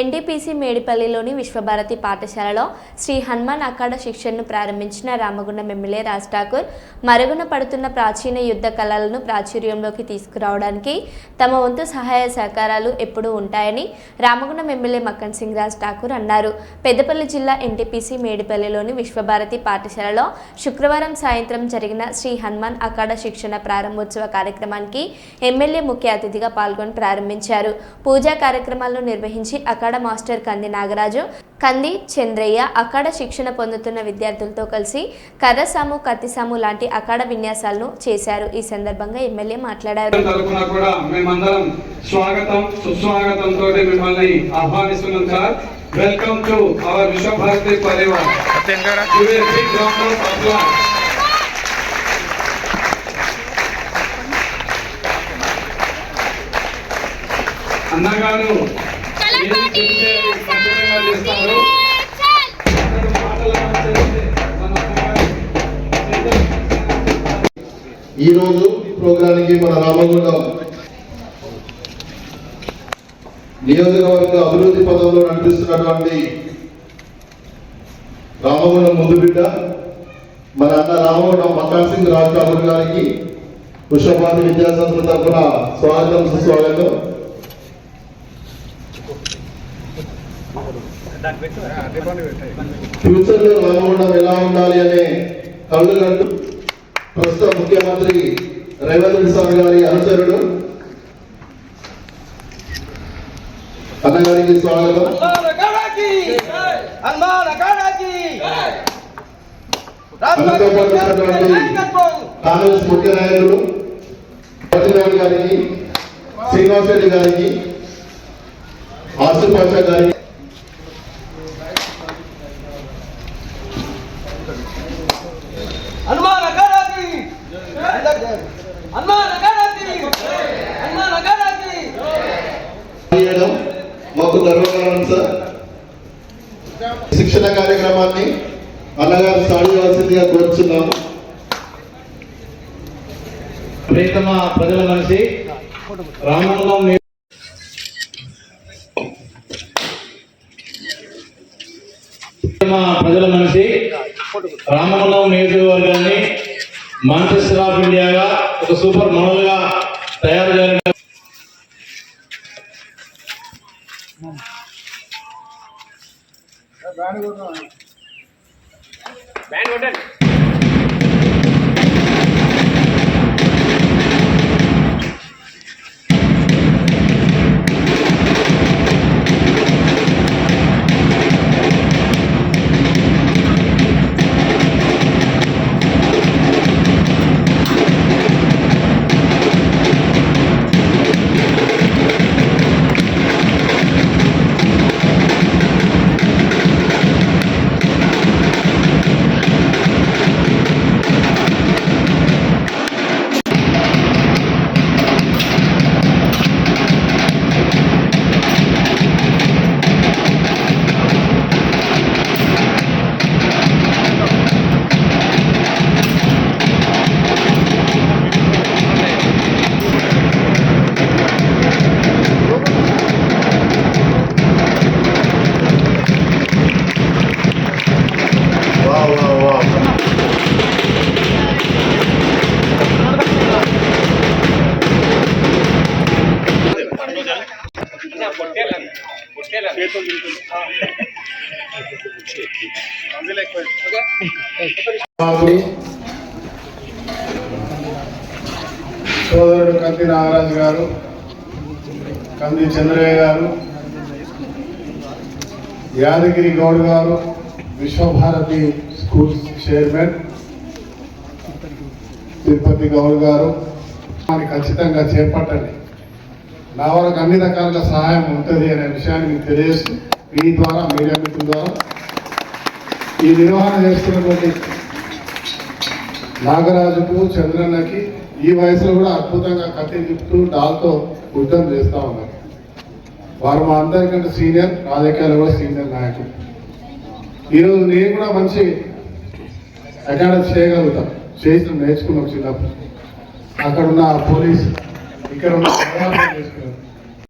NTPC మేడిపల్లిలోని Visvabharati పాఠశాలలో శ్రీ హనుమాన్ అఖాడా శిక్షణను ప్రారంభించిన రామగుండం ఎమ్మెల్యే రాజ్ ఠాకూర్ మరుగున పడుతున్న ప్రాచీన యుద్ధ కళలను ప్రాచుర్యంలోకి తీసుకురావడానికి తమ వంతు సహాయ సహకారాలు ఎప్పుడూ ఉంటాయని రామగుండం ఎమ్మెల్యే మక్కన్ సింగ్ రాజ్ ఠాకూర్ అన్నారు. పెద్దపల్లి జిల్లా ఎన్టీపీసీ మేడిపల్లిలోని విశ్వభారతి పాఠశాలలో శుక్రవారం సాయంత్రం జరిగిన శ్రీ హనుమాన్ అఖాడా శిక్షణ ప్రారంభోత్సవ కార్యక్రమానికి ఎమ్మెల్యే ముఖ్య అతిథిగా పాల్గొని ప్రారంభించారు. పూజా కార్యక్రమాలను నిర్వహించి అఖాడా మాస్టర్ కంది నాగరాజు, కంది చంద్రయ్య అఖాడా శిక్షణ పొందుతున్న విద్యార్థులతో కలిసి కర్రసాము, కత్తిసాము లాంటి అఖాడా విన్యాసాలను చేశారు. ఈ సందర్భంగా ఎమ్మెల్యే మాట్లాడారు. Welcome to our Vishwabharati Parivar. అన్నగారు ఈ రోజు ప్రోగ్రాంకి మన రామగుండం నియోజకవర్గ అభివృద్ధి పదంలో నడిపిస్తున్నటువంటి రామగుండం ముందు బిడ్డ మన అన్న రామగుండం మక్కన్ సింగ్ రాజ్ ఠాకూర్ గారికి విశ్వభారతి విద్యాసంస్థ తరఫున స్వాగతం, సుస్వాగతం. ఫ్యూచర్ లో రామగుండం ఎలా ఉండాలి అనే కళ్ళు కంటూ ప్రస్తుత ముఖ్యమంత్రి రేవంత్ రెడ్డి సార్ గారి అనుచరుడు అన్నగారికి స్వాగతం. కాంగ్రెస్ ముఖ్య నాయకులు పట్టినాయుడు గారికి, శ్రీనివాస్ రెడ్డి గారికి, ఆసిఫ్ పాషా గారికి, మాకు గర్వకారణం సార్. శిక్షణ కార్యక్రమాన్ని అన్నగారు స్టార్ట్ చేయాల్సిందిగా కోరుచున్నాము. ప్రియతమ ప్రజల మనిషి రామగుండం నియోజకవర్గాన్ని మాంచెస్టర్ ఆఫ్ ఇండియాగా ఒక సూపర్ మోడల్ గా తయారు చేయాలని సోదరుడు కంది నాగరాజు గారు, కంది చంద్రయ్య గారు, యాదగిరి గౌడ్ గారు, విశ్వభారతి స్కూల్స్ చైర్మన్ తిరుపతి గౌడ్ గారు, ఖచ్చితంగా చేపట్టండి. నా వరకు అన్ని రకాలుగా సహాయం ఉంటుంది అనే విషయాన్ని మీకు తెలియజేస్తూ మీ ద్వారా, మీడియా మిత్రుల ద్వారా ఈ నిర్వహణ చేస్తున్నటువంటి నాగరాజుకు, చంద్రన్నకి ఈ వయసులో కూడా అద్భుతంగా కత్తి తిప్పుతూ డాల్తో యుద్ధం చేస్తూ ఉన్నారు. వారు మా అందరికంటే సీనియర్, రాజకీయాలు కూడా సీనియర్ నాయకులు. ఈరోజు నేను కూడా మంచి అకాడమీ చేయగలుగుతాం, నేర్చుకున్నాం చిన్నప్పుడు. అక్కడ ఉన్న పోలీసు, ఇక్కడ ఉన్న చేసుకున్నాం.